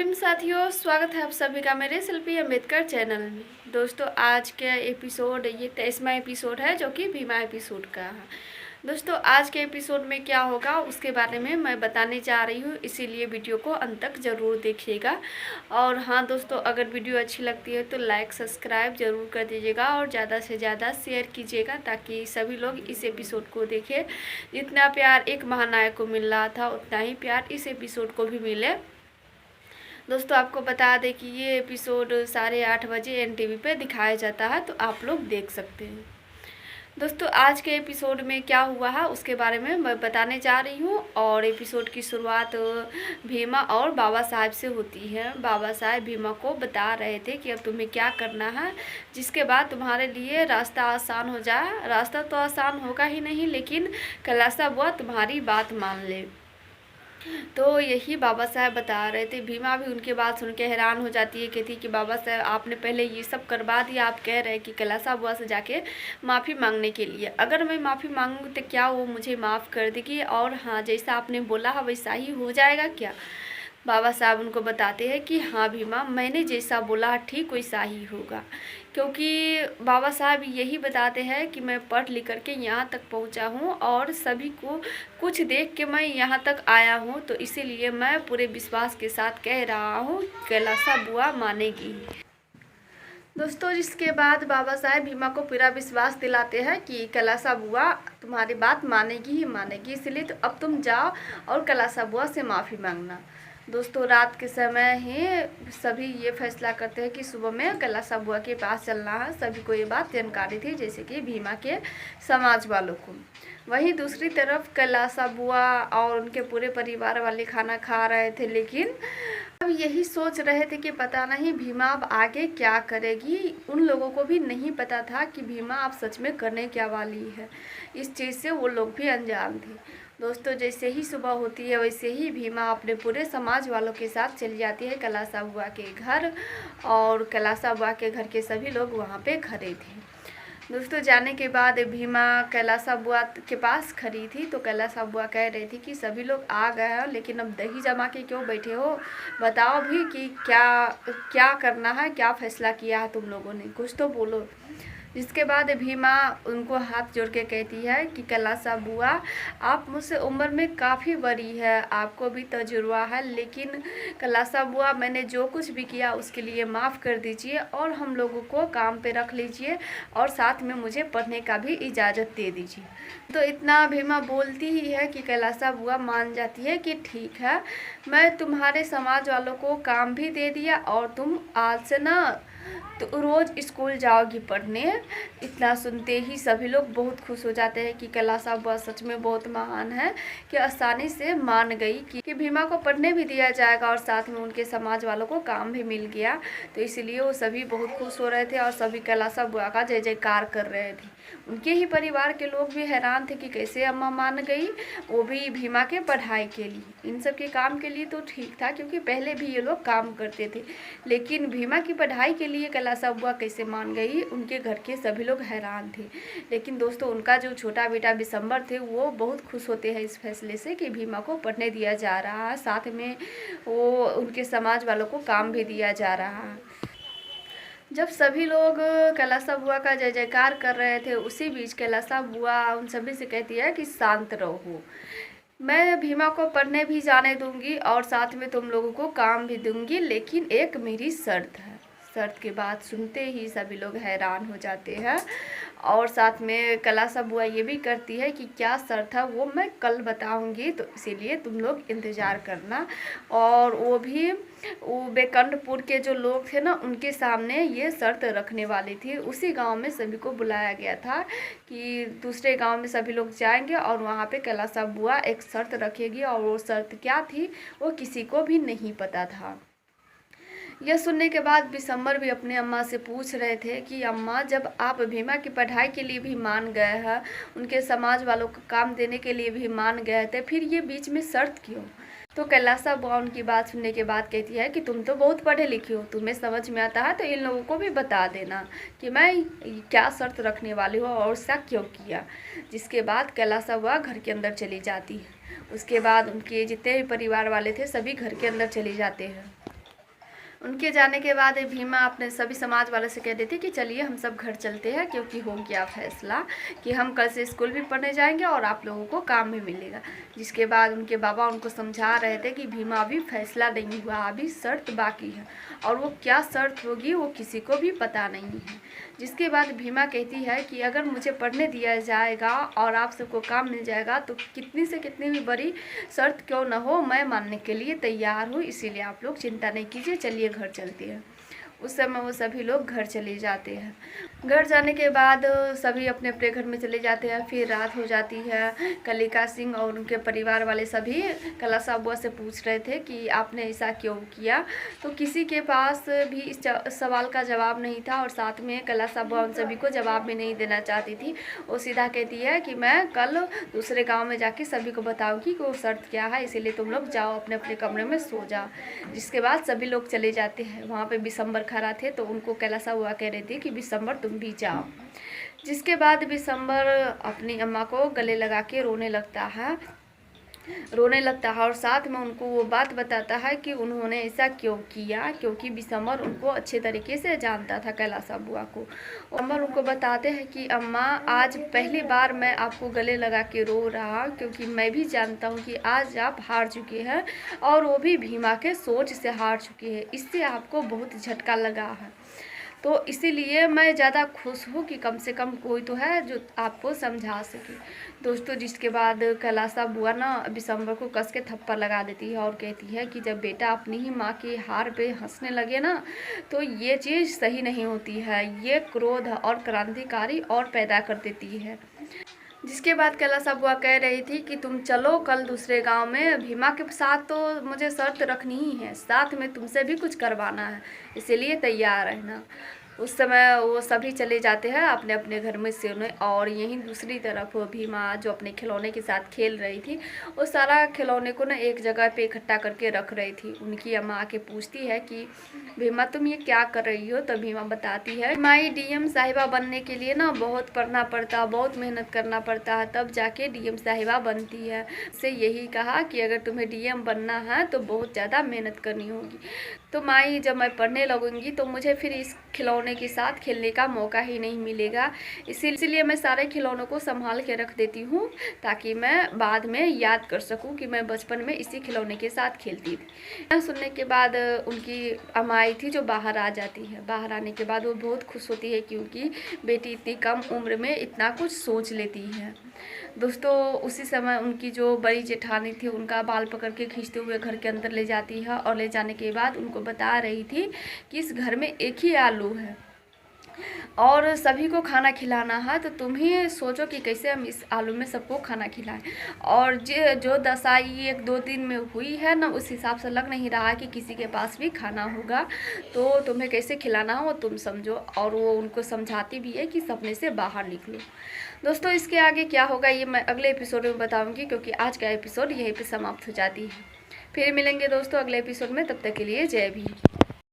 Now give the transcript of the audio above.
भीम साथियों, स्वागत है आप सभी का मेरे शिल्पी अम्बेडकर चैनल में। दोस्तों आज के एपिसोड ये 23वां एपिसोड है जो कि भीमा एपिसोड का है। दोस्तों आज के एपिसोड में क्या होगा उसके बारे में मैं बताने जा रही हूँ, इसीलिए वीडियो को अंत तक ज़रूर देखिएगा। और हाँ दोस्तों, अगर वीडियो अच्छी लगती है तो लाइक सब्सक्राइब ज़रूर कर दीजिएगा और ज़्यादा से ज़्यादा शेयर कीजिएगा ताकि सभी लोग इस एपिसोड को देखें। जितना प्यार एक महानायक को मिल रहा था उतना ही प्यार इस एपिसोड को भी मिले। दोस्तों आपको बता दें कि ये एपिसोड 8:30 बजे NTV पे दिखाया जाता है, तो आप लोग देख सकते हैं। दोस्तों आज के एपिसोड में क्या हुआ है उसके बारे में मैं बताने जा रही हूँ। और एपिसोड की शुरुआत भीमा और बाबा साहब से होती है। बाबा साहब भीमा को बता रहे थे कि अब तुम्हें क्या करना है जिसके बाद तुम्हारे लिए रास्ता आसान हो जाए। रास्ता तो आसान होगा ही नहीं, लेकिन कैलासा बुआ तुम्हारी बात मान ले। तो यही बाबा साहब बता रहे थे। भीमा भी उनके बात सुन के हैरान हो जाती है, कहती कि बाबा साहब आपने पहले ये सब करवा दिया, आप कह रहे हैं कि कैलासा बुआ से जाके माफ़ी मांगने के लिए। अगर मैं माफ़ी मांगूँ तो क्या वो मुझे माफ़ कर देगी? और हाँ, जैसा आपने बोला है वैसा ही हो जाएगा क्या? बाबा साहब उनको बताते हैं कि हाँ भीमा, मैंने जैसा बोला ठीक वैसा ही होगा। क्योंकि बाबा साहब यही बताते हैं कि मैं पढ़ लिख करके यहाँ तक पहुँचा हूँ और सभी को कुछ देख के मैं यहाँ तक आया हूँ, तो इसीलिए मैं पूरे विश्वास के साथ कह रहा हूँ कैलासा बुआ मानेगी। दोस्तों जिसके बाद बाबा साहब भीमा को पूरा विश्वास दिलाते हैं कि कैलासा बुआ तुम्हारी बात मानेगी ही मानेगी, इसलिए तो अब तुम जाओ और कैलासा बुआ से माफ़ी मांगना। दोस्तों रात के समय ही सभी ये फैसला करते हैं कि सुबह में कैलासा बुआ के पास चलना है। सभी को ये बात जानकारी थी, जैसे कि भीमा के समाज वालों को। वहीं दूसरी तरफ कैलासा बुआ और उनके पूरे परिवार वाले खाना खा रहे थे, लेकिन अब यही सोच रहे थे कि पता नहीं भीमा अब आगे क्या करेगी। उन लोगों को भी नहीं पता था कि भीमा अब सच में करने क्या वाली है। इस चीज़ से वो लोग भी अनजान थे। दोस्तों जैसे ही सुबह होती है वैसे ही भीमा अपने पूरे समाज वालों के साथ चली जाती है कैलासा बुआ के घर, और कैलासा बुआ के घर के सभी लोग वहाँ पे खड़े थे। दोस्तों जाने के बाद भीमा कैलासा बुआ के पास खड़ी थी, तो कैलासा बुआ कह रही थी कि सभी लोग आ गए हो, लेकिन अब दही जमा के क्यों बैठे हो? बताओ भी कि क्या क्या करना है, क्या फैसला किया है तुम लोगों ने, कुछ तो बोलो। जिसके बाद भीमा उनको हाथ जोड़ के कहती है कि कैलासा बुआ आप मुझसे उम्र में काफ़ी बड़ी है, आपको भी तजुर्बा है, लेकिन कैलासा बुआ मैंने जो कुछ भी किया उसके लिए माफ़ कर दीजिए और हम लोगों को काम पे रख लीजिए और साथ में मुझे पढ़ने का भी इजाज़त दे दीजिए। तो इतना भीमा बोलती ही है कि कैलासा बुआ मान जाती है कि ठीक है, मैं तुम्हारे समाज वालों को काम भी दे दिया और तुम आज से ना तो रोज़ स्कूल जाओगी पढ़ने। इतना सुनते ही सभी लोग बहुत खुश हो जाते हैं कि कैलासा बुआ सच में बहुत महान है कि आसानी से मान गई कि भीमा को पढ़ने भी दिया जाएगा और साथ में उनके समाज वालों को काम भी मिल गया। तो इसलिए वो सभी बहुत खुश हो रहे थे और सभी कैलासा बुआ का जय जयकार कर रहे थे। उनके ही परिवार के लोग भी हैरान थे कि कैसे अम्मा मान गई, वो भी भीमा के पढ़ाई के लिए। इन सब के काम के लिए तो ठीक था क्योंकि पहले भी ये लोग काम करते थे, लेकिन भीमा की पढ़ाई के लिए कैलासा बुआ कैसे मान गई, उनके घर के सभी लोग हैरान थे। लेकिन दोस्तों उनका जो छोटा बेटा बिशंबर थे वो बहुत खुश होते हैं इस फैसले से कि भीमा को पढ़ने दिया जा रहा है, साथ में वो उनके समाज वालों को काम भी दिया जा रहा है। जब सभी लोग कैलासा बुआ का जय जयकार कर रहे थे, उसी बीच कैलासा बुआ उन सभी से कहती है कि शांत रहो, मैं भीमा को पढ़ने भी जाने दूंगी और साथ में तुम लोगों को काम भी दूंगी, लेकिन एक मेरी शर्त है। शर्त की बात सुनते ही सभी लोग हैरान हो जाते हैं और साथ में कैलासा बुआ ये भी करती है कि क्या शर्त है वो मैं कल बताऊंगी, तो इसीलिए तुम लोग इंतज़ार करना। और वो बेकंठपुर के जो लोग थे ना उनके सामने ये शर्त रखने वाली थी। उसी गांव में सभी को बुलाया गया था कि दूसरे गांव में सभी लोग जाएंगे और वहाँ पे कैलासा बुआ एक शर्त रखेगी, और वो शर्त क्या थी वो किसी को भी नहीं पता था। यह सुनने के बाद बिशंबर भी अपने अम्मा से पूछ रहे थे कि अम्मा जब आप भीमा की पढ़ाई के लिए भी मान गए हैं, उनके समाज वालों को काम देने के लिए भी मान गए थे, फिर ये बीच में शर्त क्यों? तो कैलासा बुआ उनकी बात सुनने के बाद कहती है कि तुम तो बहुत पढ़े लिखे हो, तुम्हें समझ में आता है तो इन लोगों को भी बता देना कि मैं क्या शर्त रखने वाली हूँ और ऐसा क्यों किया। जिसके बाद कैलासा बुआ घर के अंदर चली जाती है। उसके बाद उनके जितने भी परिवार वाले थे सभी घर के अंदर चले जाते हैं। उनके जाने के बाद भीमा अपने सभी समाज वालों से कह देती कि चलिए हम सब घर चलते हैं, क्योंकि हो गया फैसला कि हम कल से स्कूल भी पढ़ने जाएंगे और आप लोगों को काम भी मिलेगा। जिसके बाद उनके बाबा उनको समझा रहे थे कि भीमा अभी फैसला नहीं हुआ, अभी शर्त बाकी है और वो क्या शर्त होगी वो किसी को भी पता नहीं है। जिसके बाद भीमा कहती है कि अगर मुझे पढ़ने दिया जाएगा और आप सबको काम मिल जाएगा तो कितनी से कितनी भी बड़ी शर्त क्यों न हो, मैं मानने के लिए तैयार हूँ, इसीलिए आप लोग चिंता नहीं कीजिए, चलिए घर चलते हैं। उस समय वो सभी लोग घर चले जाते हैं। घर जाने के बाद सभी अपने अपने घर में चले जाते हैं। फिर रात हो जाती है। कलिका सिंह और उनके परिवार वाले सभी कलासा बुआ से पूछ रहे थे कि आपने ऐसा क्यों किया, तो किसी के पास भी इस सवाल का जवाब नहीं था और साथ में कलासा बुआ उन सभी को जवाब भी नहीं देना चाहती थी। वो सीधा कहती है कि मैं कल दूसरे गाँव में जाके सभी को बताऊँगी कि वो शर्त क्या है, इसीलिए तुम लोग जाओ अपने अपने कमरे में सो जाओ। जिसके बाद सभी लोग चले जाते हैं। वहाँ पे बिशंबर खड़ा थे तो उनको कैलासा हुआ कह रही थी कि बिशंबर तुम भी जाओ। जिसके बाद बिशंबर अपनी अम्मा को गले लगा के रोने लगता है और साथ में उनको वो बात बताता है कि उन्होंने ऐसा क्यों किया, क्योंकि बिशंबर उनको अच्छे तरीके से जानता था कैलासा बुआ को। अम्मा उनको बताते हैं कि अम्मा आज पहली बार मैं आपको गले लगा के रो रहा, क्योंकि मैं भी जानता हूँ कि आज आप हार चुके हैं और वो भी भीमा के सोच से हार चुके हैं, इससे आपको बहुत झटका लगा है, तो इसीलिए मैं ज़्यादा खुश हूँ कि कम से कम कोई तो है जो आपको समझा सके। दोस्तों, जिसके बाद कैलासा बुआ ना बिशंबर को कस के थप्पड़ लगा देती है और कहती है कि जब बेटा अपनी ही माँ की हार पे हंसने लगे ना तो ये चीज़ सही नहीं होती है, ये क्रोध और क्रांतिकारी और पैदा कर देती है। जिसके बाद कैलासा बुआ कह रही थी कि तुम चलो कल दूसरे गांव में, भीमा के साथ तो मुझे शर्त रखनी ही है, साथ में तुमसे भी कुछ करवाना है, इसीलिए तैयार रहना। उस समय वो सभी चले जाते हैं अपने अपने घर में सोने। और यहीं दूसरी तरफ भीमा जो अपने खिलौने के साथ खेल रही थी, वो सारा खिलौने को ना एक जगह पे इकट्ठा करके रख रही थी। उनकी अम्मा आके पूछती है कि भीमा तुम ये क्या कर रही हो, तो भीमा बताती है माई डीएम साहिबा बनने के लिए ना बहुत पढ़ना पड़ता, बहुत मेहनत करना पड़ता है, तब जाके डीएम साहिबा बनती है। से यही कहा कि अगर तुम्हें डीएम बनना है तो बहुत ज़्यादा मेहनत करनी होगी। तो माई जब मैं पढ़ने लगूंगी तो मुझे फिर इस खिलौने के साथ खेलने का मौका ही नहीं मिलेगा, इसीलिए मैं सारे खिलौनों को संभाल के रख देती हूँ ताकि मैं बाद में याद कर सकूँ कि मैं बचपन में इसी खिलौने के साथ खेलती थी। सुनने के बाद उनकी अम्मा आई थी जो बाहर आ जाती है। बाहर आने के बाद वो बहुत खुश होती है क्योंकि बेटी इतनी कम उम्र में इतना कुछ सोच लेती है। दोस्तों, उसी समय उनकी जो बड़ी जेठानी थी उनका बाल पकड़ के खींचते हुए घर के अंदर ले जाती है और ले जाने के बाद उनको बता रही थी कि इस घर में एक ही आलू है और सभी को खाना खिलाना है, तो तुम ही सोचो कि कैसे हम इस आलू में सबको खाना खिलाएं। और जो दशा ये 1-2 दिन में हुई है ना, उस हिसाब से लग नहीं रहा कि किसी के पास भी खाना होगा, तो तुम्हें कैसे खिलाना हो तुम समझो। और वो उनको समझाती भी है कि सपने से बाहर निकलो। दोस्तों, इसके आगे क्या होगा ये मैं अगले एपिसोड में बताऊँगी, क्योंकि आज का एपिसोड यहीं पर समाप्त हो जाती है। फिर मिलेंगे दोस्तों अगले एपिसोड में, तब तक के लिए जय भीम।